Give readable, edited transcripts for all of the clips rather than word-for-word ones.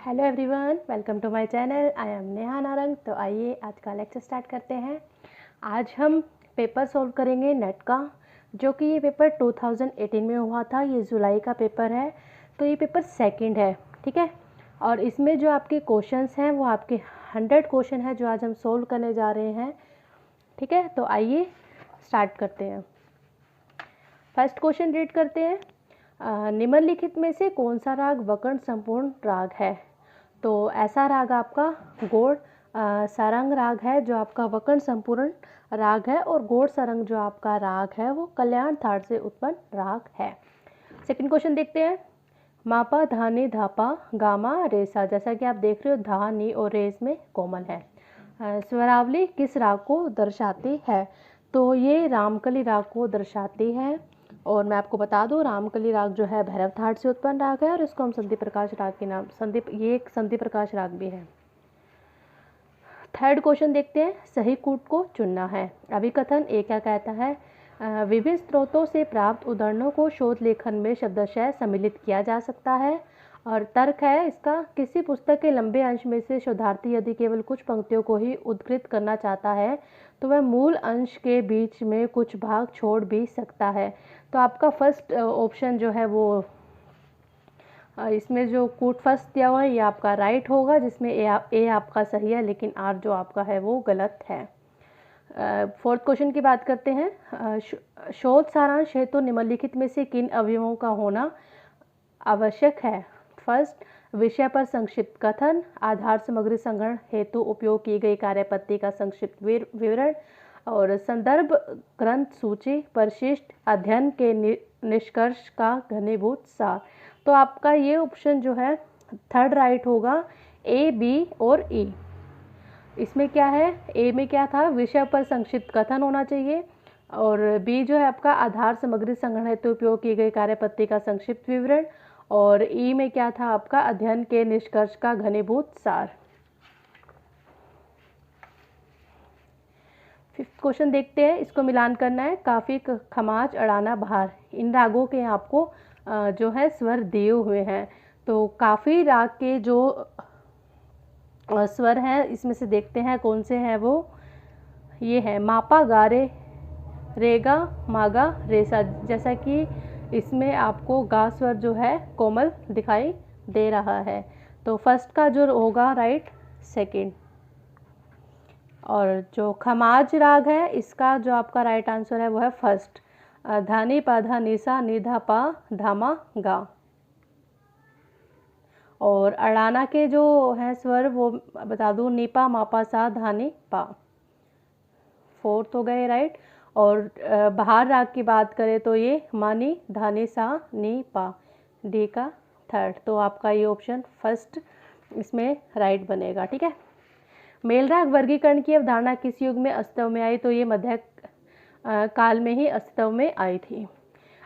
Hello everyone, welcome to my channel. I am Neha Narang. तो आइए आज का लेक्चर स्टार्ट करते हैं। आज हम पेपर सॉल्व करेंगे नेट का, जो कि ये पेपर 2018 में हुआ था। ये जुलाई का पेपर है, तो ये पेपर सेकंड है, ठीक है। और इसमें जो आपके क्वेश्चंस हैं वो आपके 100 क्वेश्चन है जो आज हम सोल्व करने जा रहे हैं, ठीक है। तो आइए स्टार्ट करते हैं। फर्स्ट क्वेश्चन रीड करते हैं। निम्नलिखित में से कौन सा राग वकर्ण संपूर्ण राग है? तो ऐसा राग आपका गौड़ सारंग राग है जो आपका वकर्ण संपूर्ण राग है, और गौड़ सारंग जो आपका राग है वो कल्याण थाट से उत्पन्न राग है। सेकंड क्वेश्चन देखते हैं। मापा धा नी धापा गामा रेसा, जैसा कि आप देख रहे हो धा नी और रेस में कोमल है। स्वरावली किस राग को दर्शाती है? तो ये रामकली राग को दर्शाती है। और मैं आपको बता दूं, रामकली राग जो है भैरव थाट से उत्पन्न राग है, और इसको हम संधि प्रकाश राग के नाम ये एक संधि प्रकाश राग भी है। थर्ड क्वेश्चन देखते हैं। सही कूट को चुनना है। अभिकथन ए क्या कहता है? विभिन्न स्रोतों से प्राप्त उदाहरणों को शोध लेखन में शब्दशः सम्मिलित किया जा सकता है। और तर्क है इसका, किसी पुस्तक के लंबे अंश में से शोधार्थी यदि केवल कुछ पंक्तियों को ही उद्धृत करना चाहता है तो वह मूल अंश के बीच में कुछ भाग छोड़ भी सकता है। तो आपका फर्स्ट ऑप्शन जो है वो इसमें जो कूट फर्स्ट दिया हुआ है ये आपका राइट होगा, जिसमें ए आपका सही है, लेकिन आर जो आपका है वो गलत है। फोर्थ क्वेश्चन की बात करते हैं। शोध सारांश हेतु निम्नलिखित में से किन अवयवों का होना आवश्यक है? फर्स्ट, विषय पर संक्षिप्त कथन, आधार सामग्री संग्रहण हेतु उपयोग की गई कार्यपद्धति का संक्षिप्त विवरण, और संदर्भ ग्रंथ सूची, परिशिष्ट अध्ययन के निष्कर्ष का घनीभूत सार। तो आपका ये ऑप्शन जो है थर्ड राइट होगा, ए, बी और ई। इसमें क्या है, ए में क्या था, विषय पर संक्षिप्त कथन होना चाहिए, और बी जो है आपका आधार सामग्री संग्रहण हेतु उपयोग की गई कार्यपद्धति का संक्षिप्त विवरण, और ई में क्या था आपका अध्ययन के निष्कर्ष का घनीभूत सार। फिफ्थ क्वेश्चन देखते हैं, इसको मिलान करना है। काफी, खमाज, अड़ाना, बहार, इन रागों के आपको जो है स्वर दिए हुए हैं। तो काफी राग के जो स्वर हैं इसमें से देखते हैं कौन से हैं वो। ये है मापा गा रे, रेगा मागा रेसा, जैसा कि इसमें आपको गा स्वर जो है कोमल दिखाई दे रहा है। तो फर्स्ट का जो होगा राइट सेकंड। और जो खमाज राग है इसका जो आपका राइट आंसर है वो है फर्स्ट, धानी पा धा निसा निधा पा धामा गा। और अड़ाना के जो है स्वर वो बता दूं, नीपा मापा सा धानी पा, फोर्थ हो गए राइट। और बहार राग की बात करें तो ये मानी धानी सा नी पा, डी का थर्ड। तो आपका ये ऑप्शन फर्स्ट इसमें राइट बनेगा, ठीक है। मेल राग वर्गीकरण की अवधारणा किस युग में अस्तित्व में आई? तो ये मध्य काल में ही अस्तित्व में आई थी।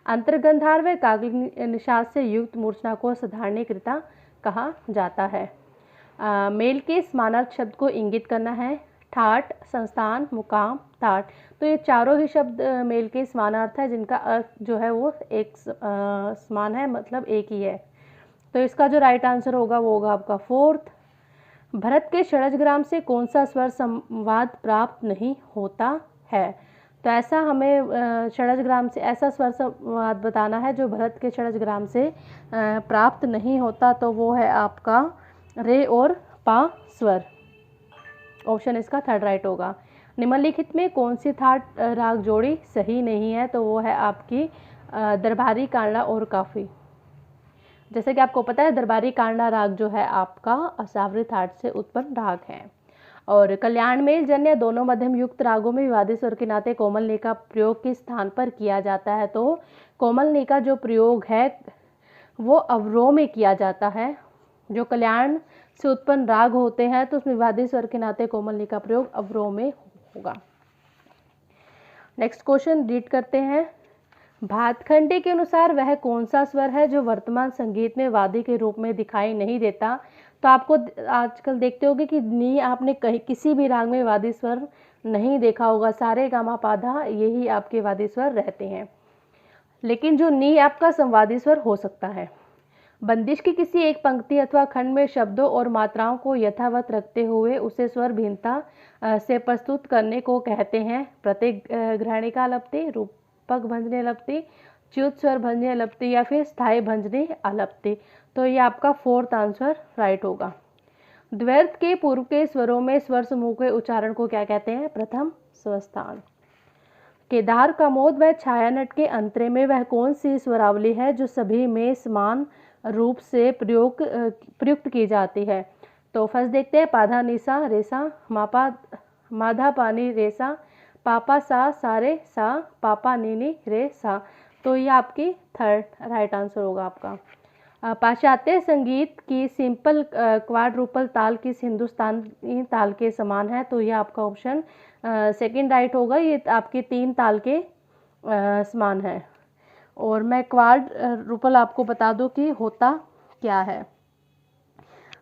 अंतर्गंधार व काकली निषाद से युक्त मूर्छना को साधारणीकृता कहा जाता है। मेल के समानार्थ शब्द को इंगित करना है। ठाट, संस्थान, मुकाम, ताट, तो ये चारों ही शब्द मेल के समानार्थ है, जिनका अर्थ जो है वो एक समान है, मतलब एक ही है। तो इसका जो राइट आंसर होगा वो होगा आपका फोर्थ। भरत के षडजग्राम से कौन सा स्वर संवाद प्राप्त नहीं होता है? तो ऐसा हमें षडजग्राम से ऐसा स्वर संवाद बताना है जो भरत के षडजग्राम से प्राप्त नहीं होता। तो वो है आपका रे और पा स्वर। ऑप्शन इसका थर्ड राइट होगा। निम्नलिखित में कौन सी थाट राग जोड़ी सही नहीं है? तो वो है आपकी दरबारी, कांडा और काफी। जैसे कि आपको पता है दरबारी कांडा राग जो है आपका असावरी थाट से उत्पन्न राग है। और कल्याण मेल जन्य दोनों मध्यम युक्त रागों में विवादी स्वर के नाते कोमल नी का प्रयोग किस स्थान पर किया जाता है? तो कोमल नी का जो प्रयोग है वो अवरोह में किया जाता है। जो कल्याण से उत्पन्न राग होते हैं तो उसमें विवादी स्वर के नाते कोमल नी का प्रयोग अवरोह में होगा। नेक्स्ट क्वेश्चन रीड करते हैं। भातखंडे के अनुसार वह कौन सा स्वर है जो वर्तमान संगीत में वादी के रूप में दिखाई नहीं देता? तो आपको आजकल देखते होगे कि नी आपने कहीं किसी भी राग में वादी स्वर नहीं देखा होगा, सारे गामा पाधा यही आपके वादी स्वर रहते हैं। लेकिन जो नी आपका संवादी स्वर हो सकता है। बंदिश की किसी एक पंक्ति अथवा खंड में शब्दों और मात्राओं को यथावत रखते हुए उसे स्वर भिन्नता से प्रस्तुत करने को कहते हैं प्रत्येक ग्रहणिका अलप्ति, रूपक भंजनी अलप्ति, च्युत स्वर भंजनी अलप्ति या फिर स्थायी भंजनी अलप्ति। तो ये आपका फोर्थ आंसर राइट होगा। द्व्यर्थ के पूर्व के स्वरों में स्वर समूह के उच्चारण को क्या कहते हैं? प्रथम स्वस्थान। केदार, कमोद व छायानट के अंतरे में वह कौन सी स्वरावली है जो सभी में समान रूप से प्रयुक्त की जाती है? तो फर्स्ट देखते हैं पाधा निसा रेसा, मापा माधा पानी रेसा, पापा सा सारे सा, पापा नीनी रे सा। तो ये आपकी थर्ड राइट आंसर होगा आपका। पाश्चात्य संगीत की सिंपल क्वाड्रुपल ताल किस हिंदुस्तानी ताल के समान है? तो ये आपका ऑप्शन सेकंड राइट होगा। ये आपके 3 ताल के समान है। और मैं क्वाड्रुपल आपको बता दूं कि होता क्या है।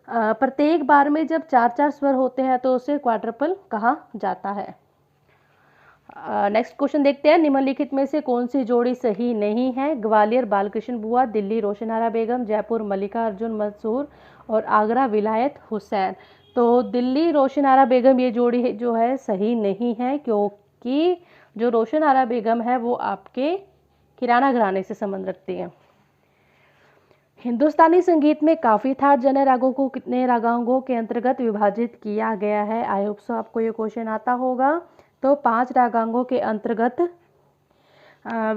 प्रत्येक बार में जब 4-4 स्वर होते हैं तो उसे क्वाड्रुपल कहा जाता है। नेक्स्ट क्वेश्चन देखते हैं, निम्नलिखित में से कौन सी जोड़ी सही नहीं है? ग्वालियर बालकृष्ण बुआ, दिल्ली रोशनारा बेगम, जयपुर मल्लिका अर्जुन मंसूर और आगरा विलायत हुसैन। तो दिल्ली रोशनारा बेगम ये जोड़ी जो है सही नहीं है, क्योंकि जो रोशनारा बेगम है वो आपके किराना घराने से संबंध रखती है। हिंदुस्तानी संगीत में काफी थाट जन रागों को कितने रागांगों के अंतर्गत विभाजित किया गया है? आई होप सो आपको ये क्वेश्चन आता होगा। तो 5 रागांगों के अंतर्गत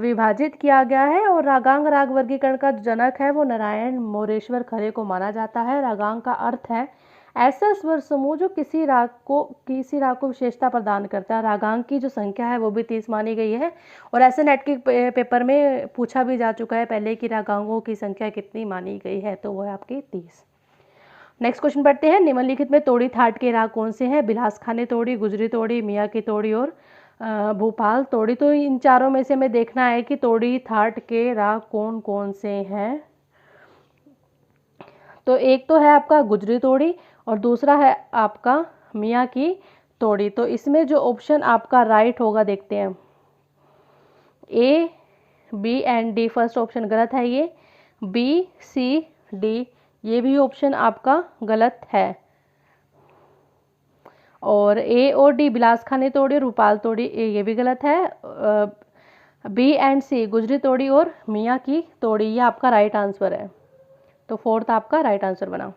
विभाजित किया गया है। और रागांग राग वर्गीकरण का जनक है वो नारायण मोरेश्वर खरे को माना जाता है। रागांग का अर्थ है ऐसा स्वर समूह जो किसी राग को विशेषता प्रदान करता है। रागांग की जो संख्या है वो भी 30 मानी गई है। और ऐसे नेट के पेपर में पूछा भी जा चुका है पहले कि रागांगों की संख्या कितनी मानी गई है, तो वो है आपकी 30। नेक्स्ट क्वेश्चन पढ़ते हैं, निम्नलिखित में तोड़ी थाट के राग कौन से हैं? बिलासखानी तोड़ी, गुजरी तोड़ी, मियाँ की तोड़ी और भोपाल तोड़ी। तो इन चारों में से हमें देखना है कि तोड़ी थाट के राग कौन कौन से हैं। तो एक तो है आपका गुजरी तोड़ी और दूसरा है आपका मियाँ की तोड़ी। तो इसमें जो ऑप्शन आपका राइट होगा देखते हैं, A B and D. First option गलत है, ये बी सी डी ये भी ऑप्शन आपका गलत है। और ए और डी बिलासखानी तोड़ी, रूपाल तोड़ी ये भी गलत है। बी एंड सी गुजरी तोड़ी और मियाँ की तोड़ी ये आपका राइट आंसर है। तो फोर्थ आपका राइट आंसर बना।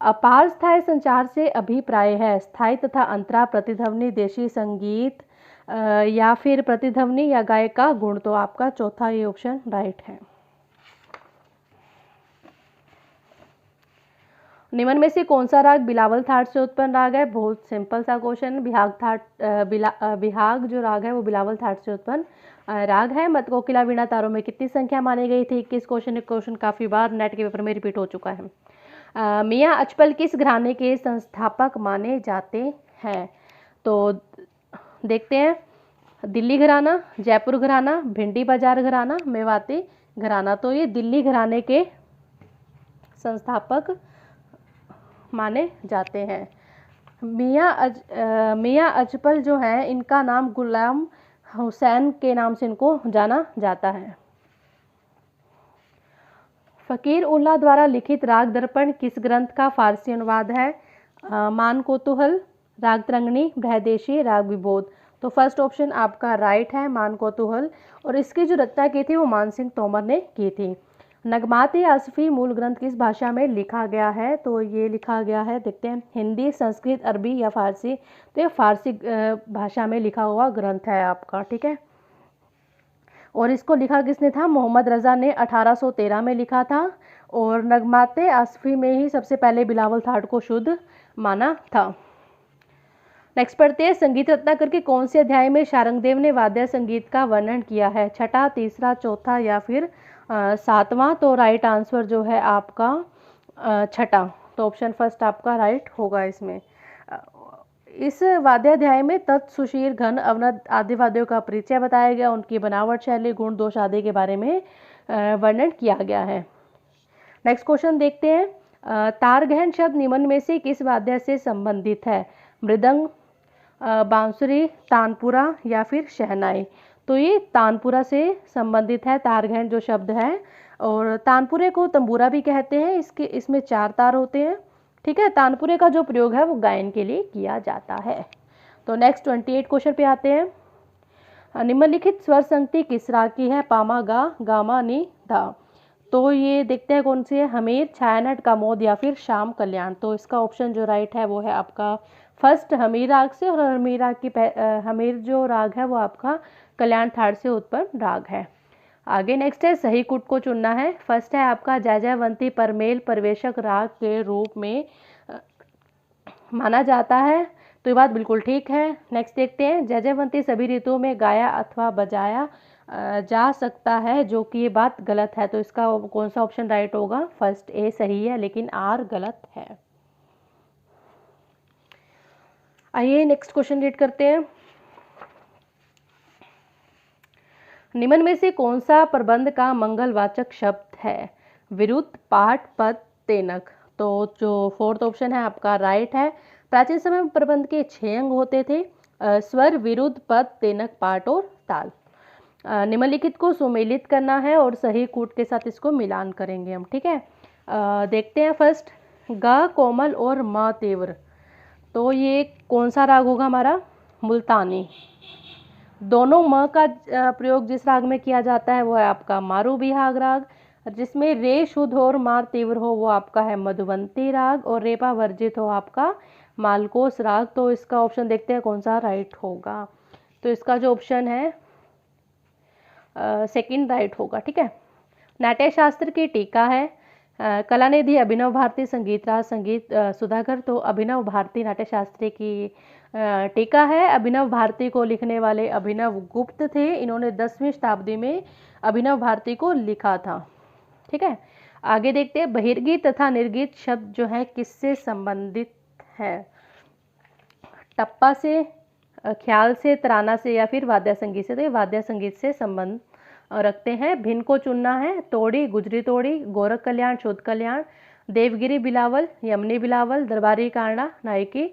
अपार स्थायी संचार से अभिप्राय है स्थायी तथा अंतरा प्रतिध्वनि, देशी संगीत या फिर प्रतिध्वनि या गायक का गुण। तो आपका चौथा ये ऑप्शन राइट है। निम्न में से कौन सा राग बिलावल थाट से उत्पन्न राग है? बहुत सिंपल सा क्वेश्चन। बिहाग जो राग है वो बिलावल थाट से उत्पन्न राग है। मत कोकिला वीणा तारों में कितनी संख्या मानी गई थी? 21। क्वेश्चन काफी बार नेट के पेपर में रिपीट हो चुका है। मियाँ अचपल किस घराने के संस्थापक माने जाते हैं? तो देखते हैं, दिल्ली घराना, जयपुर घराना, भिंडी बाजार घराना, मेवाती घराना। तो ये दिल्ली घराने के संस्थापक माने जाते हैं। मियाँ अचपल जो है इनका नाम गुलाम हुसैन के नाम से इनको जाना जाता है। फकीर उल्लाह द्वारा लिखित राग दर्पण किस ग्रंथ का फारसी अनुवाद है? मान कोतूहल, राग तरंगिणी, बृहदेशी, राग विबोध। तो फर्स्ट ऑप्शन आपका राइट है, मान कोतूहल। और इसकी जो रचना की थी वो मान सिंह तोमर ने की थी। नगमात-ए आसफ़ी मूल ग्रंथ किस भाषा में लिखा गया है? तो ये लिखा गया है, देखते हैं, हिंदी, संस्कृत, अरबी या फारसी। तो ये फारसी भाषा में लिखा हुआ ग्रंथ है आपका, ठीक है। और इसको लिखा किसने था? मोहम्मद रज़ा ने 1813 में लिखा था। और नगमात-ए आसफ़ी में ही सबसे पहले बिलावल थाट को शुद्ध माना था। नेक्स्ट पढ़ते हैं, संगीत रत्नाकर के कौन से अध्याय में शारंगदेव ने वाद्य संगीत का वर्णन किया है? छठा, तीसरा, चौथा या फिर 7वां? तो राइट आंसर जो है आपका छठा। तो ऑप्शन फर्स्ट आपका राइट होगा इसमें। इस वाद्याध्याय में तत्, सुशीर, घन, अवनत आदि वाद्यों का परिचय बताया गया, उनकी बनावट, शैली, गुण, दोष आदि के बारे में वर्णन किया गया है। नेक्स्ट क्वेश्चन देखते हैं, तारगहन शब्द निम्न में से किस वाद्य से संबंधित है? मृदंग, बांसुरी, तानपुरा या फिर शहनाई? तो ये तानपुरा से संबंधित है तारगहन जो शब्द है। और तानपुरे को तंबूरा भी कहते हैं। इसमें 4 तार होते हैं, ठीक है। तानपुरे का जो प्रयोग है वो गायन के लिए किया जाता है। तो नेक्स्ट 28 क्वेश्चन पे आते हैं। निम्नलिखित स्वर संगति किस राग की है? पामा गा गामा नि धा। तो ये देखते हैं कौन सी है, हमीर, छायानट, कामोद या फिर श्याम कल्याण। तो इसका ऑप्शन जो राइट है वो है आपका फर्स्ट हमीर राग से, और हमीर राग की हमीर जो राग है वो आपका कल्याण थाट से उत्पन्न राग है। आगे नेक्स्ट है सही कुट को चुनना है। फर्स्ट है आपका जयजयवंती परमेल परिवेशक राग के रूप में माना जाता है, तो ये बात बिल्कुल ठीक है। नेक्स्ट देखते हैं जयजयवंती सभी ऋतुओं में गाया अथवा बजाया जा सकता है, जो कि ये बात गलत है। तो इसका कौन सा ऑप्शन राइट होगा? फर्स्ट ए सही है, लेकिन आर गलत है। आइए नेक्स्ट क्वेश्चन रीड करते हैं। निम्न में से कौन सा प्रबंध का मंगलवाचक शब्द है? विरुद्ध, पाठ, पद, तेनक। तो जो फोर्थ ऑप्शन है आपका राइट है। प्राचीन समय में प्रबंध के 6 अंग होते थे, स्वर, विरुद्ध, पद, तेनक, पाठ और ताल। निम्नलिखित को सुमेलित करना है और सही कूट के साथ इसको मिलान करेंगे हम, ठीक है। देखते हैं फर्स्ट ग कोमल और म तीव्र। तो ये कौन सा राग होगा हमारा? मुल्तानी। दोनों म का प्रयोग जिस राग में किया जाता है वो है आपका मारू बिहाग राग, जिसमें रे शुद्ध और मार तीव्र हो वो आपका है मधुवंती राग, और रेपा वर्जित हो आपका मालकोस राग। तो इसका ऑप्शन देखते हैं कौन सा राइट होगा। तो इसका जो ऑप्शन है सेकंड राइट होगा, ठीक है। नाट्य शास्त्र की टीका है कलानिधि अभिनव भारती संगीत राज संगीत सुधाकर। तो अभिनव भारती नाट्य शास्त्री की टीका है। अभिनव भारती को लिखने वाले अभिनव गुप्त थे, इन्होंने 10वीं शताब्दी में अभिनव भारती को लिखा था, ठीक है। आगे देखते हैं बहिर्गीत तथा निर्गीत शब्द जो है किससे संबंधित है? टप्पा से, ख्याल से, तराना से या फिर वाद्य संगीत से। तो ये वाद्य संगीत से संबंध रखते हैं। भिन्न को चुनना है। तोड़ी, गुजरी तोड़ी, गोरख कल्याण, शुद्ध कल्याण, देवगिरी बिलावल, यमनी बिलावल, दरबारी कांडा, नायकी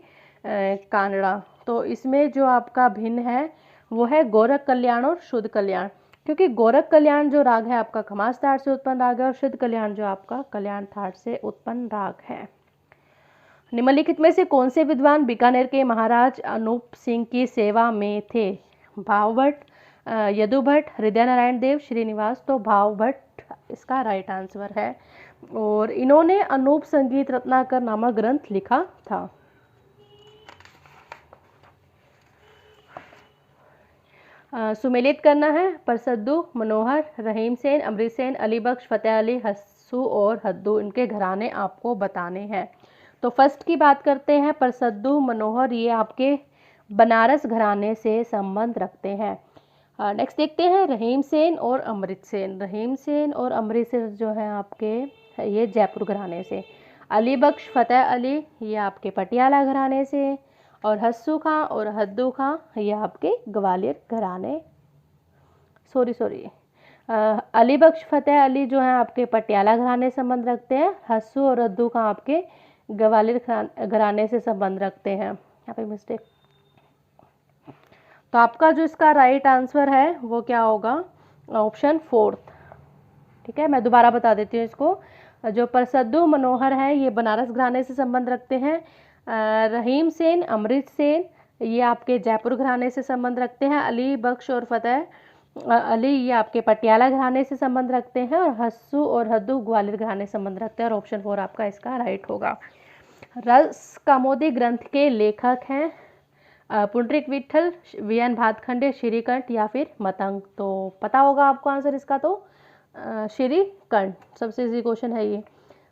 कांडा। तो इसमें जो आपका भिन्न है वो है गोरख कल्याण और शुद्ध कल्याण, क्योंकि गोरख कल्याण जो राग है आपका खमास थाट से उत्पन्न राग है, और शुद्ध कल्याण जो आपका कल्याण थाट से उत्पन्न राग है। निम्नलिखित में से कौन से विद्वान बीकानेर के महाराज अनूप सिंह की सेवा में थे? भावभट्ट, यदु भट्ट, हृदय नारायण देव, श्रीनिवास। तो भावभट्ट इसका राइट आंसर है, और इन्होंने अनूप संगीत रत्नाकर नामक ग्रंथ लिखा था। सुमेलित करना है। परसद्दू, मनोहर, रहीम सेन, अमृत सेन, अली बख्श, फतेह अली, हस्सू और हद्दू, इनके घराने आपको बताने हैं। तो फर्स्ट की बात करते हैं। परसद्दू, मनोहर, ये आपके बनारस घराने से संबंध रखते हैं। नेक्स्ट देखते हैं रहीम सेन और अमृत सेन। रहीम सेन और अमृत सेन जो है आपके ये जयपुर घराने से। अली बख्श, फतेह अली, ये आपके पटियाला घराने से, और हस्सू खां और हद्दू खां ये आपके ग्वालियर घराने अली बख्श, फतेह अली जो है आपके पटियाला घराने से संबंध रखते हैं। हस्सू और हद्दू खां आपके ग्वालियर घराने से संबंध रखते हैं। यहाँ पे मिस्टेक। तो आपका जो इसका राइट आंसर है वो क्या होगा? ऑप्शन फोर्थ, ठीक है। मैं दोबारा बता देती हूँ इसको। जो परसद्दू मनोहर है ये बनारस घराने से संबंध रखते हैं। रहीम सेन, अमृत सेन ये आपके जयपुर घराने से संबंध रखते हैं। अली बख्श और फतेह अली ये आपके पटियाला घराने से संबंध रखते हैं, और हस्सू और हद्दू ग्वालियर घराने से संबंध रखते हैं, और ऑप्शन 4 आपका इसका राइट होगा। रस कामोदी ग्रंथ के लेखक हैं पुंडरीक विठल, वीएन भातखंडे, श्रीकंठ या फिर मतंग। तो पता होगा आपको आंसर इसका। तो श्रीकंठ सबसे इजी क्वेश्चन है ये।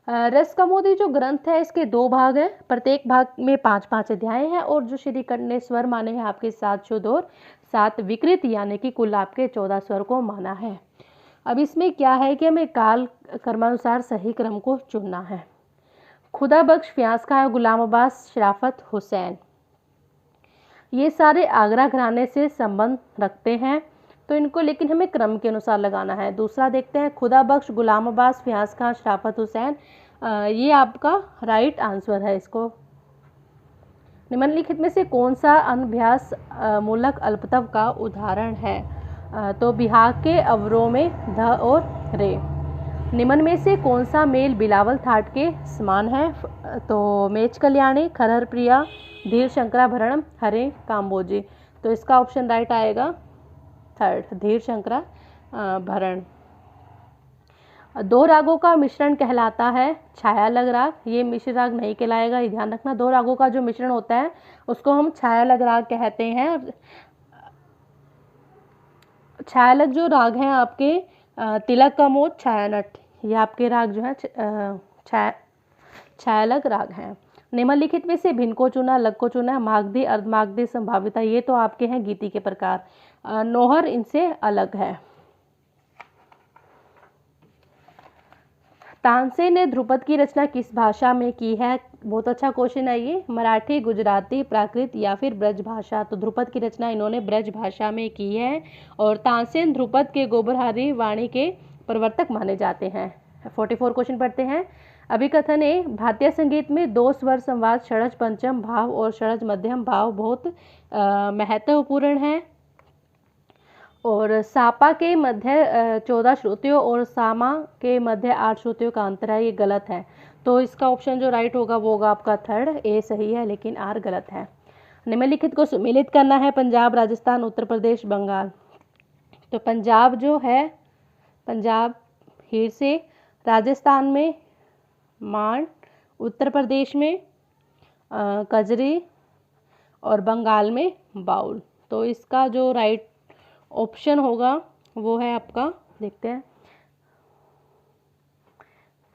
रस कामोदी जो ग्रंथ है इसके 2 भाग हैं, प्रत्येक भाग में 5-5 अध्याय हैं, और जो श्रीकंठ ने स्वर माने हैं आपके 7 शुद्ध और 7 विकृत, यानी कि कुल आपके 14 स्वर को माना है। अब इसमें क्या है कि हमें काल क्रमानुसार सही क्रम को चुनना है। खुदा बख्श, फ्याज खां, गुलाम अब्बास, शराफत हुसैन ये सारे आगरा घराने से संबंध रखते हैं, तो इनको लेकिन हमें क्रम के अनुसार लगाना है। दूसरा देखते हैं खुदा बख्श, गुलाम अब्बास, फ्याज खां, शराफत हुसैन ये आपका राइट आंसर है। इसको निम्नलिखित में से कौन सा अनभ्यास मूलक अल्पतव का उदाहरण है? तो बिहाग के अवरों में ध और रे। निम्न में से कौन सा मेल बिलावल थाट के समान है? तो मेच कल्याणी, खरहर प्रिया, धीर शंकराभरणम, हरे काम्बोजी। तो इसका ऑप्शन राइट आएगा थर्ड, धीर शंकरा भरण। दो रागों का मिश्रण कहलाता है छायालग राग। ये मिश्र राग नहीं कहलाएगा, ये ध्यान रखना। दो रागों का जो मिश्रण होता है उसको हम छायालग राग कहते हैं। छायालग जो राग हैं आपके तिलक, कमोद, छायानट, ये आपके राग जो है छायालग राग हैं। निम्नलिखित में से भिन्न को चुना, लग को चुना, मागधी, अर्धमागधी, संभाविता, ये तो आपके हैं गीति के प्रकार। नोहर इनसे अलग है। तानसेन ने ध्रुपद की रचना किस भाषा में की है? बहुत अच्छा क्वेश्चन है ये। मराठी, गुजराती, प्राकृत या फिर ब्रज भाषा? तो ध्रुपद की रचना इन्होंने ब्रज भाषा में की है। और तानसेन ध्रुपद के गोबरहारी वाणी के प्रवर्तक माने जाते हैं। 44 क्वेश्चन पढ़ते हैं। अभिकथन है, भारतीय संगीत में दो स्वर संवाद षड्ज पंचम भाव और षड्ज मध्यम भाव बहुत महत्वपूर्ण है। और सापा के मध्य 14 श्रुतियों और सामा के मध्य 8 श्रुतियों का अंतर है, ये गलत है। तो इसका ऑप्शन जो राइट होगा वो होगा आपका थर्ड, ए सही है लेकिन आर गलत है। निम्नलिखित को सुमेलित करना है, पंजाब, राजस्थान, उत्तर प्रदेश, बंगाल। तो पंजाब जो है, पंजाब हीर से, राजस्थान में मांड, उत्तर प्रदेश में कजरी और बंगाल में बाउल। तो इसका जो राइट ऑप्शन होगा वो है आपका, देखते हैं,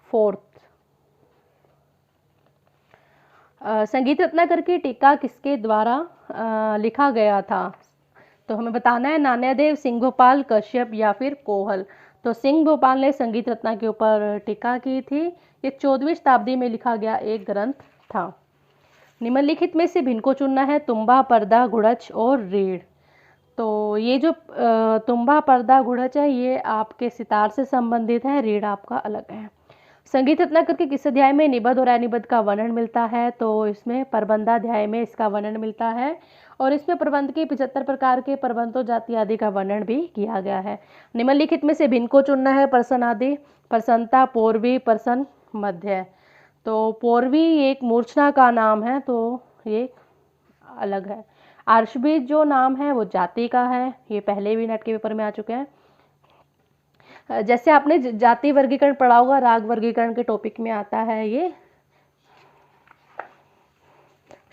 फोर्थ। संगीत रत्नाकर की टीका किसके द्वारा लिखा गया था? तो हमें बताना है, नान्यादेव, सिंह भोपाल, कश्यप या फिर कोहल। तो सिंह भोपाल ने संगीत रत्ना के ऊपर टीका की थी। ये 14वीं शताब्दी में लिखा गया एक ग्रंथ था। निम्नलिखित में से भिन्न को चुनना है, तुम्बा, पर्दा, घुड़च और रीढ़। तो ये जो तुम्बा, पर्दा, घुड़च है ये आपके सितार से संबंधित है, रीढ़ आपका अलग है। संगीत रत्नाकर के किस अध्याय में निबद्ध और अनिबद्ध का वर्णन मिलता है? तो इसमें प्रबंधाध्याय में इसका वर्णन मिलता है। और इसमें प्रबंध के 75 प्रकार के प्रबंधों, जाति आदि का वर्णन भी किया गया है। निम्नलिखित में से भिन्न को चुनना है, प्रसन आदि, प्रसन्नता, पूर्वी, प्रसन मध्य। तो पूर्वी एक मूर्छना का नाम है, तो ये अलग है। आर्षबीज जो नाम है वो जाति का है, ये पहले भी नेट के पेपर में आ चुके हैं। जैसे आपने जाति वर्गीकरण पढ़ा होगा, राग वर्गीकरण के टॉपिक में आता है ये।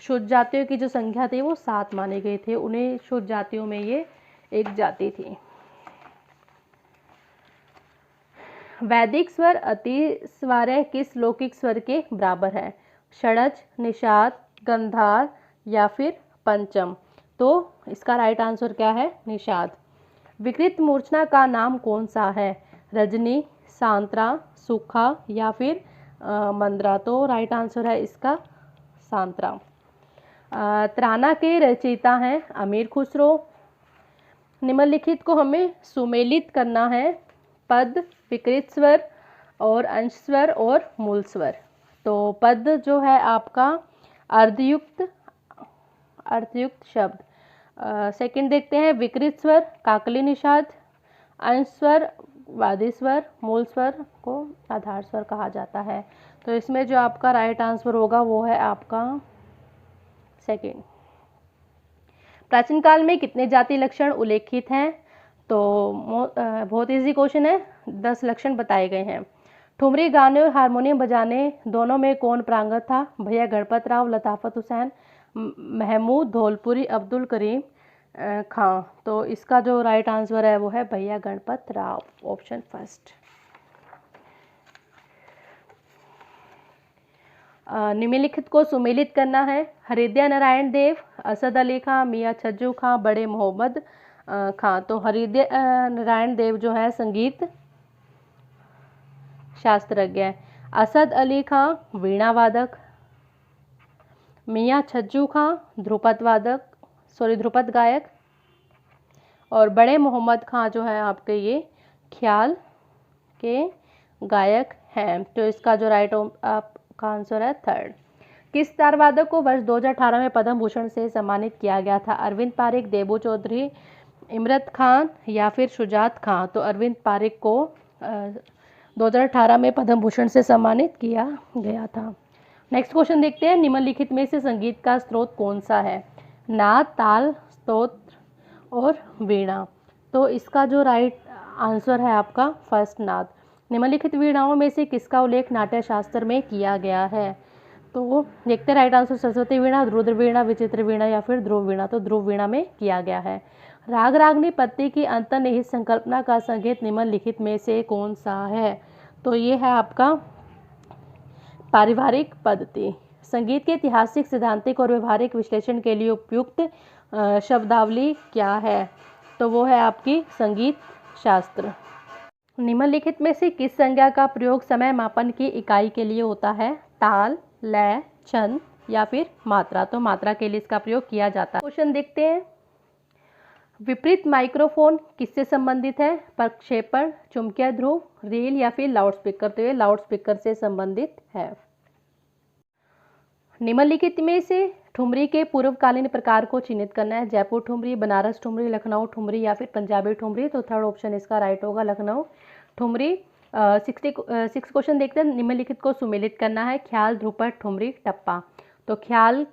शुद्ध जातियों की जो संख्या थी वो 7 माने गए थे, उन्हें शुद्ध जातियों में ये एक जाति थी। वैदिक स्वर अति स्वार्य किस लौकिक स्वर के बराबर है? षड्ज, निषाद, गंधार या फिर पंचम? तो इसका राइट आंसर क्या है? निषाद। विकृत मूर्छना का नाम कौन सा है? रजनी, सांत्रा, सुखा या फिर मंद्रा? तो राइट आंसर है इसका सांत्रा। त्राना के रचयिता हैं अमीर खुसरो। निम्नलिखित को हमें सुमेलित करना है, पद, विकृत स्वर और अंश स्वर और मूल स्वर। तो पद जो है आपका अर्धयुक्त शब्द। सेकंड देखते हैं, विकृत स्वर काकली निषाद, अंश स्वर वादी स्वर, मूल स्वर को आधार स्वर कहा जाता है। तो इसमें जो आपका राइट आंसर होगा वो है आपका सेकंड। प्राचीन काल में कितने जाति लक्षण उल्लेखित हैं? तो बहुत इजी क्वेश्चन है, 10 लक्षण बताए गए हैं। ठुमरी गाने और हारमोनियम बजाने दोनों में कौन पारंगत था? भैया गणपत राव, लताफत हुसैन, महमूद धौलपुरी, अब्दुल करीम खां। तो इसका जो राइट आंसर है वो है भैया गणपत राव, ऑप्शन फर्स्ट। निम्नलिखित को सुमेलित करना है, हरिद्या नारायण देव, असद अली खां, मियाँ छज्जू खां, बड़े मोहम्मद खां। तो हरिद्या नारायण देव जो है संगीत शास्त्रज्ञ है। असद अली खां वीणा वादक, मियाँ छज्जू खां ध्रुपद गायक, और बड़े मोहम्मद खां जो है आपके ये ख्याल के गायक हैं। तो इसका जो राइट आपका आंसर है थर्ड। किस तारवादक को वर्ष 2018 में पद्म भूषण से सम्मानित किया गया था? अरविंद पारिक, देबू चौधरी, इमरत खान या फिर शुजात खां? तो अरविंद पारिक को 2018 में पद्म भूषण से सम्मानित किया गया था। नेक्स्ट क्वेश्चन देखते हैं, निम्नलिखित में से संगीत का स्रोत कौन सा है? नाद, ताल, स्तोत्र और वीणा। तो इसका जो राइट आंसर है आपका फर्स्ट, नाद। निम्नलिखित वीणाओं में से किसका उल्लेख नाट्य शास्त्र में किया गया है? तो देखते हैं राइट आंसर सरस्वती वीणा, रुद्र वीणा, विचित्र वीणा या फिर ध्रुव वीणा। तो ध्रुव वीणा में किया गया है। राग रागनी पत्ती की अंतर्निहित संकल्पना का संकेत निम्नलिखित में से कौन सा है? तो ये है आपका पारिवारिक पद्धति। संगीत के ऐतिहासिक, सिद्धांतिक और व्यवहारिक विश्लेषण के लिए उपयुक्त शब्दावली क्या है? तो वो है आपकी संगीत शास्त्र। निम्नलिखित में से किस संज्ञा का प्रयोग समय मापन की इकाई के लिए होता है? ताल, लय, छंद या फिर मात्रा। तो मात्रा के लिए इसका प्रयोग किया जाता है। क्वेश्चन देखते हैं, विपरीत माइक्रोफोन किससे संबंधित है? प्रक्षेपण, चुंबकीय ध्रुव, रील या फिर लाउडस्पीकर। तो ये लाउडस्पीकर से संबंधित है। निम्नलिखित में से ठुमरी के पूर्वकालीन प्रकार को चिन्हित करना है। जयपुर ठुमरी, बनारस ठुमरी, लखनऊ ठुमरी या फिर पंजाबी ठुमरी। तो थर्ड ऑप्शन इसका राइट होगा, लखनऊ ठुमरी। 66 क्वेश्चन देखते हैं, निम्नलिखित को सुमेलित करना है। ख्याल, ध्रुपद, ठुमरी, टप्पा। तो ख्याल,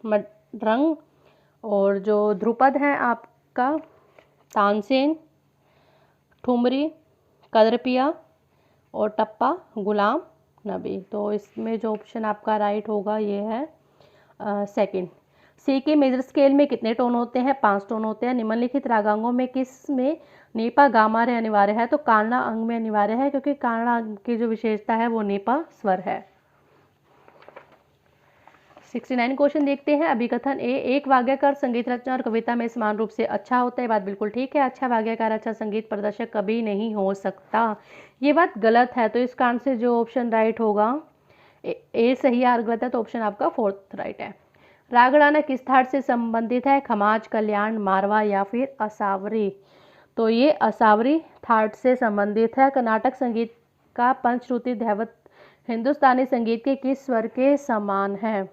मृदंग, और जो ध्रुपद है आपका तानसेन, ठुमरी कदरपिया और टप्पा गुलाम नबी। तो इसमें जो ऑप्शन आपका राइट होगा ये है सेकंड। सी के मेजर स्केल में कितने टोन होते हैं? 5 टोन होते हैं। निम्नलिखित रागांगों में किस में नीपा गामा रे अनिवार्य है? तो कारणा अंग में अनिवार्य है, क्योंकि कारणा अंग की जो विशेषता है वो नीपा स्वर है। 69 क्वेश्चन देखते हैं, अभिकथन ए, एक वाग्यकार संगीत रचना और कविता में समान रूप से अच्छा होता है। बात बिल्कुल ठीक है। अच्छा वाग्यकार अच्छा संगीत प्रदर्शक कभी नहीं हो सकता, ये बात गलत है। तो इस कारण से जो ऑप्शन राइट होगा ए सही है, गलत है तो ऑप्शन आपका फोर्थ राइट है। रागड़ाना किस थाट से संबंधित है? खमाज, कल्याण, मारवा या फिर असावरी। तो ये असावरी थाट से संबंधित है। कर्नाटक संगीत का पंचश्रुति दैवत हिंदुस्तानी संगीत के किस स्वर के समान है?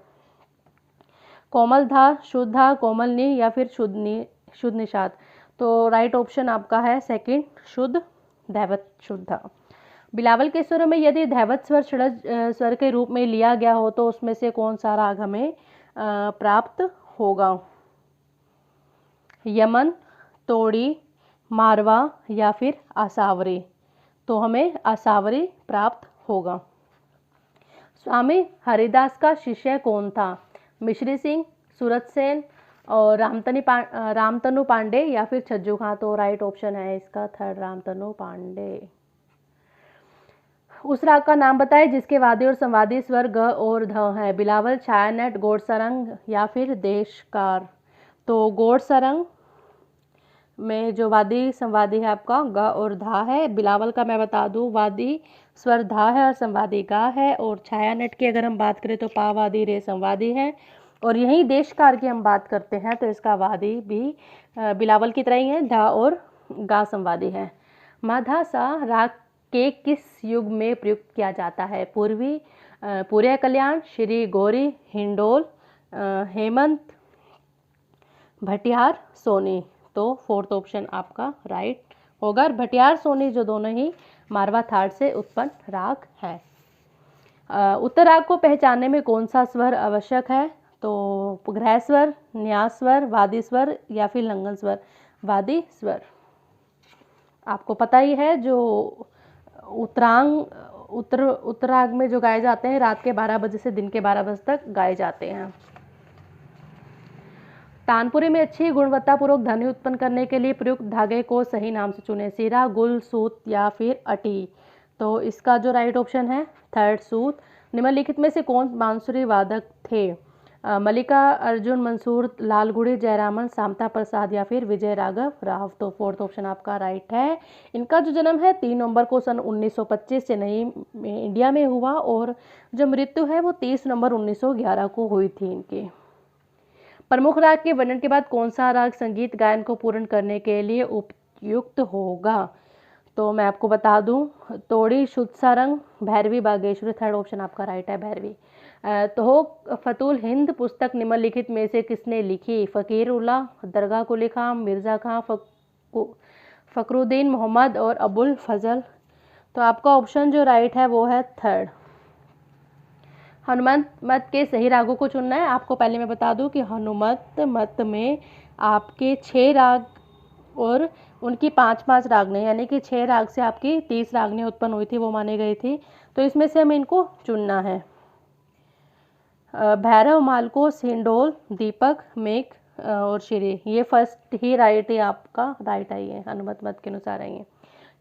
कोमल धा, शुद्ध धा, कोमल नी या फिर शुद्ध निषाद। तो राइट ऑप्शन आपका है सेकंड, शुद्ध दैवत शुद्ध। बिलावल के स्वरों में यदि दैवत स्वर षड्ज स्वर के रूप में लिया गया हो तो उसमें से कौन सा राग हमें प्राप्त होगा? यमन, तोड़ी, मारवा या फिर आसावरी। तो हमें आसावरी प्राप्त होगा। स्वामी हरिदास का शिष्य कौन था? मिश्री सिंह, सूरत सेन और रामतनु पांडे या फिर छज्जू खां। तो राइट ऑप्शन है इसका थर्ड, रामतनु पांडे। उस राग का नाम बताएं जिसके वादी और संवादी स्वर ग और ध है। बिलावल, छायानट, गोडसरंग या फिर देशकार। तो गोडसरंग में जो वादी संवादी है आपका ग और धा है। बिलावल का मैं बता दूं वादी स्वर धा है और संवादी गा है। और छायानट की अगर हम बात करें तो पा वादी रे संवादी है। और यहीं देशकार की हम बात करते हैं तो इसका वादी भी बिलावल की तरह ही है, धा और गा संवादी है। माधा सा राग के किस युग में प्रयुक्त किया जाता है? पूर्वी, पूर्य कल्याण, श्री गौरी, हिंडोल, हेमंत, भटियार, सोनी। तो फोर्थ ऑप्शन आपका राइट होगा। भटियार सोनी जो दोनों ही मारवा थाट से उत्पन्न राग है। उत्तर राग को पहचानने में कौन सा स्वर आवश्यक है? तो ग्रह स्वर, न्यास स्वर, वादी स्वर या फिर लंघन स्वर। वादी स्वर आपको पता ही है, जो उत्तराग में जो गाए जाते हैं रात के 12 बजे से दिन के 12 बजे तक गाए जाते हैं। तानपुरी में अच्छी गुणवत्तापूर्वक ध्वनि उत्पन्न करने के लिए प्रयुक्त धागे को सही नाम से चुनें। सीरा, गुल, सूत या फिर अटी। तो इसका जो राइट ऑप्शन है थर्ड, सूत। निम्नलिखित में से कौन बांसुरी वादक थे? मल्लिका अर्जुन मंसूर, लालगुड़ी जयरामन, सामता प्रसाद या फिर विजय राघव राव। तो फोर्थ ऑप्शन आपका राइट है। इनका जो जन्म है 3 नवंबर को सन 1925 चेन्नई में इंडिया में हुआ और जो मृत्यु है वो 30 नवंबर 1911 को हुई थी इनकी। प्रमुख राग के वर्णन के बाद कौन सा राग संगीत गायन को पूर्ण करने के लिए उपयुक्त होगा? तो मैं आपको बता दूं, तोड़ी, शुद्ध सारंग, भैरवी, बागेश्वरी। थर्ड ऑप्शन आपका राइट है, भैरवी। तो फतुल हिंद पुस्तक निम्नलिखित में से किसने लिखी? फ़कीर उल्लाह, दरगाह कुली खां, मिर्ज़ा खां, फ़खरुद्दीन मोहम्मद और अबुल फजल। तो आपका ऑप्शन जो राइट है वो है थर्ड। हनुमत मत के सही रागों को चुनना है। आपको पहले मैं बता दूं कि हनुमत मत में आपके 6 राग और उनकी 5-5 रागने, यानी कि 6 राग से आपकी 30 रागने उत्पन्न हुई थी, वो मानी गई थी। तो इसमें से हमें इनको चुनना है। भैरव, मालको, हिंडोल, दीपक, मेघ और श्री, ये फर्स्ट ही राइट है, आपका राइट है ये, हनुमत मत के अनुसार है ये।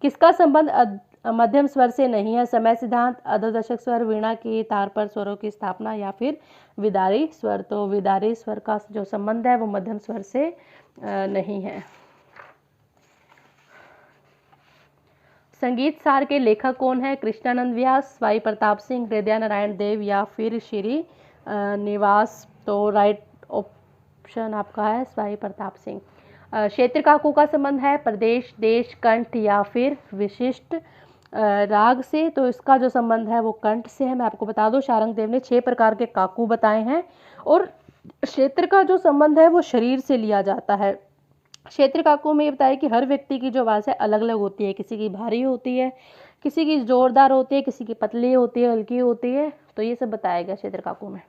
किसका संबंध मध्यम स्वर से नहीं है? समय सिद्धांत, अर्धदशक स्वर, वीणा की तार पर स्वरों की स्थापना या फिर विदारी स्वर। तो विदारी स्वर का जो संबंध है वो मध्यम स्वर से नहीं है। संगीत सार के लेखक कौन है? कृष्णानंद व्यास, स्वाई प्रताप सिंह, हृदय नारायण देव या फिर श्री निवास। तो राइट ऑप्शन आपका है स्वाई प्रताप सिंह। क्षेत्र काकों का संबंध है प्रदेश, देश, कंठ या फिर विशिष्ट राग से। तो इसका जो संबंध है वो कंठ से है। मैं आपको बता दूं शारंग देव ने 6 प्रकार के काकू बताए हैं और क्षेत्र का जो संबंध है वो शरीर से लिया जाता है। क्षेत्र काकों में ये बताया कि हर व्यक्ति की जो आवाज़ है अलग अलग होती है, किसी की भारी होती है, किसी की जोरदार होती है, किसी की पतली होती है, हल्की होती है। तो ये सब बताया गया क्षेत्र काकों में।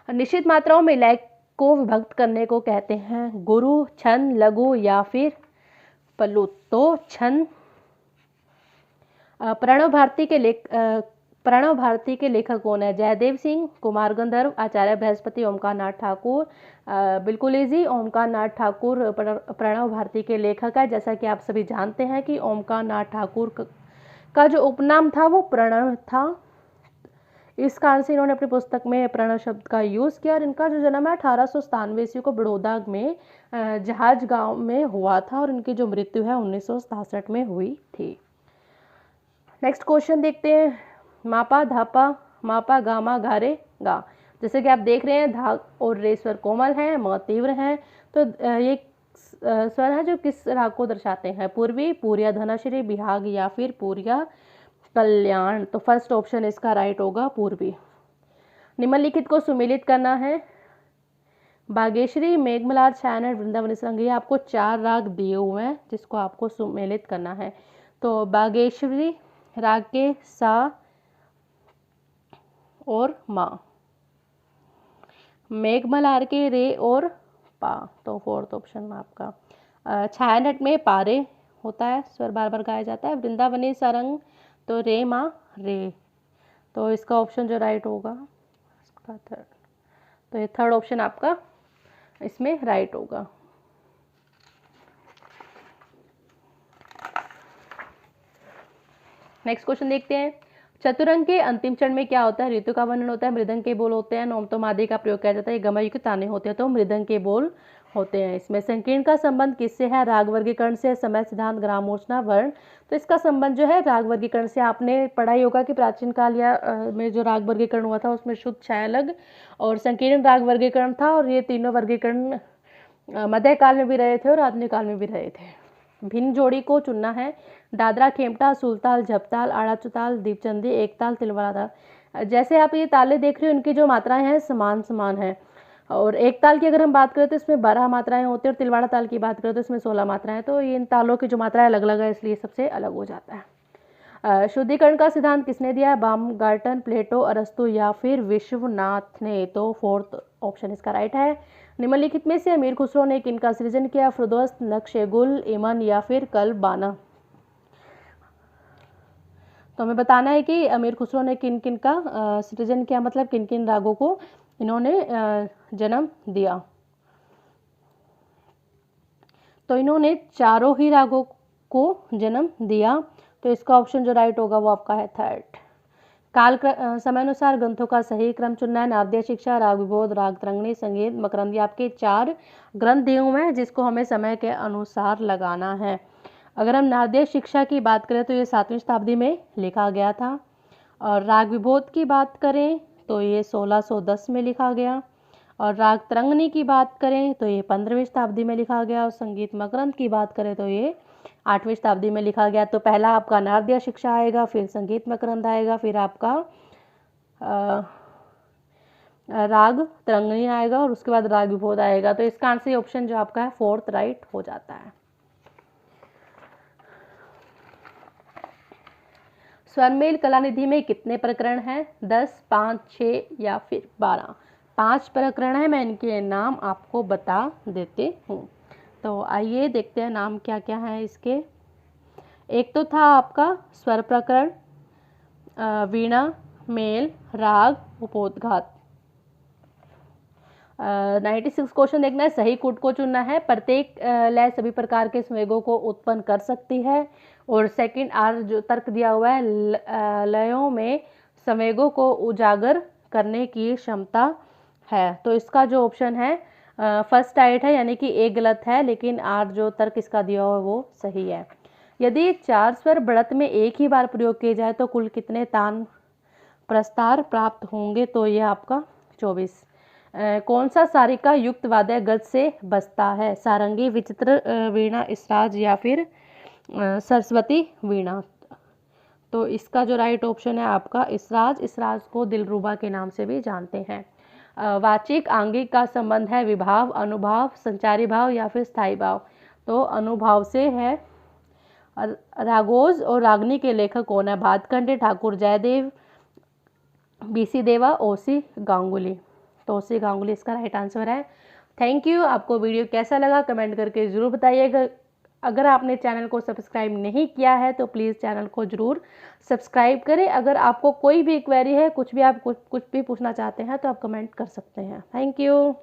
निश्चित मात्राओं में लय को विभक्त करने को कहते हैं गुरु, छंद, लघु या फिर पलुत। तो छंद। प्रणव भारती के लेखक कौन है? जयदेव सिंह, कुमार गंधर्व, आचार्य बृहस्पति, ओमकार नाथ ठाकुर। बिल्कुल इजी, ओमकार नाथ ठाकुर प्रणव भारती के लेखक है। जैसा कि आप सभी जानते हैं कि ओमकार नाथ ठाकुर का जो उपनाम था वो प्रणव था। इस कारण से इन्होंने अपनी पुस्तक में प्रणव शब्द का यूज़ किया। और इनका जो जन्म है 1897 ईस्वी को बड़ौदा में जहाज गांव में हुआ था और इनकी जो मृत्यु है 1967 में हुई थी। नेक्स्ट क्वेश्चन देखते हैं। मापा, धापा, मापा, गामा, गारे, गा। जैसे कि आप देख रहे हैं धा और रे स्वर कोमल हैं, म तीव्र हैं। तो ये स्वर है जो किस राग को दर्शाते हैं? पूर्वी, पूरिया धनाश्री, बिहाग या फिर पूरिया कल्याण। तो फर्स्ट ऑप्शन इसका राइट होगा पूर्वी। निम्नलिखित को सुमेलित करना है। बागेश्वरी, मेघमल्हार, छायानट, वृंदावनी सरंग। ये आपको 4 राग दिए हुए हैं जिसको आपको सुमेलित करना है। तो बागेश्वरी राग के सा और मा, मेघमल्हार के रे और पा। तो फोर्थ ऑप्शन आपका। छायानट में पारे होता है, स्वर बार बार गाया जाता है। वृंदावनी सरंग तो रे मा रे। तो इसका ऑप्शन जो राइट होगा इसका थर्ड। तो ये थर्ड ऑप्शन आपका इसमें राइट होगा। नेक्स्ट क्वेश्चन देखते हैं। चतुरंग के अंतिम चरण में क्या होता है? ऋतु का वर्णन होता है, मृदंग के बोल होते हैं, नोमतोम आदि का प्रयोग किया जाता है, गमयुक्त ताने होते हैं। तो मृदंग के बोल होते हैं। इसमें संकीर्ण का संबंध किससे है? राग वर्गीकरण से, समय सिद्धांत, ग्रामोचना, वर्ण। तो इसका संबंध जो है राग वर्गीकरण से। आपने पढ़ाई होगा कि प्राचीन काल या में जो राग वर्गीकरण हुआ था उसमें शुद्ध, छायालग और संकीर्ण राग वर्गीकरण था। और ये तीनों वर्गीकरण मध्यकाल में भी रहे थे और आधुनिक काल में भी रहे थे। भिन्न जोड़ी को चुनना है। दादरा, खेमटा, सुलताल, झपताल, आड़ाचुताल, दीपचंदी, एकताल, तिलवाड़ा ताल। जैसे आप ये ताले देख रहे हो इनकी जो मात्राएं हैं समान समान है। और एक ताल की अगर हम बात करें तो इसमें 12 मात्राएं होती है और तिलवाड़ा ताल की बात करें तो इसमें 16 मात्राएं। तो ये इन तालों की जो मात्राएं अलग अलग है इसलिए सबसे अलग हो जाता है। शुद्धिकरण का सिद्धांत किसने दिया है? बामगार्टन, प्लेटो, अरस्तु या फिर विश्वनाथ ने। तो फोर्थ ऑप्शन इसका राइट है। निम्नलिखित में से अमीर खुसरो ने किनका सृजन किया? फुरदौस्त, नक्शेगुल, इमन या फिर कलबाना। तो हमें बताना है कि अमीर खुसरो ने किन किन का सृजन किया, मतलब किन किन रागों को इन्होंने जन्म दिया। तो इन्होंने चारों ही रागों को जन्म दिया। तो इसका ऑप्शन जो राइट होगा वो आपका है थर्ड। काल समयानुसार ग्रंथों का सही क्रम चुनना है। नारदीय शिक्षा, राग विबोध, राग तरंगिणी, संगीत, मकरंदी। आपके 4 ग्रंथ दिए हुए हैं जिसको हमें समय के अनुसार लगाना है। अगर हम नारदीय शिक्षा की बात करें तो ये 7वीं शताब्दी में लिखा गया था। और राग विबोध की बात करें तो ये 1610 में लिखा गया। और राग तरंगिणी की बात करें तो ये 15वीं शताब्दी में लिखा गया। और संगीत मकरंद की बात करें तो ये 8वीं शताब्दी में लिखा गया। तो पहला आपका नारदीय शिक्षा आएगा, फिर संगीत मकरंद आएगा, फिर आपका राग तरंगिणी आएगा और उसके बाद राग विबोध आएगा। तो इसका आंसर ऑप्शन जो आपका है फोर्थ राइट हो जाता है। स्वरमेल कलानिधि में कितने प्रकरण हैं? 10, 5, 6 या फिर 12? 5 प्रकरण हैं। मैं इनके नाम आपको बता देती हूँ। तो आइए देखते हैं नाम क्या क्या है इसके। एक तो था आपका स्वर प्रकरण, वीणा, मेल, राग, उपोद्घात। 96 क्वेश्चन देखना है, सही कूट को चुनना है। प्रत्येक लय सभी प्रकार के संवेगों को उत्पन्न कर सकती है। और सेकंड आर जो तर्क दिया हुआ है, लयों में संवेगों को उजागर करने की क्षमता है। तो इसका जो ऑप्शन है फर्स्ट राइट है, यानी कि एक गलत है, लेकिन आर जो तर्क इसका दिया हुआ है वो सही है। यदि 4 स्वर बढ़त में एक ही बार प्रयोग किए जाए तो कुल कितने तान प्रस्तार प्राप्त होंगे? तो यह आपका 24। कौन सा सारिका युक्त वाद्य गज से बजता है? सारंगी, विचित्र वीणा, इसराज या फिर सरस्वती वीणा? तो इसका जो राइट ऑप्शन है आपका इसराज। इसराज को दिलरुबा के नाम से भी जानते हैं। वाचिक आंगिक का संबंध है विभाव, अनुभाव, संचारी भाव या फिर स्थायी भाव? तो अनुभाव से है। रागोज और रागनी के लेखक कौन है? भातखंडे, ठाकुर जयदेव, बीसी देवा, ओसी गांगुली? तो ओसी गांगुली इसका राइट आंसर है। Thank you. आपको वीडियो कैसा लगा कमेंट करके ज़रूर बताइएगा। अगर आपने चैनल को सब्सक्राइब नहीं किया है तो प्लीज़ चैनल को ज़रूर सब्सक्राइब करें। अगर आपको कोई भी क्वेरी है, कुछ भी आप कुछ भी पूछना चाहते हैं तो आप कमेंट कर सकते हैं। Thank you.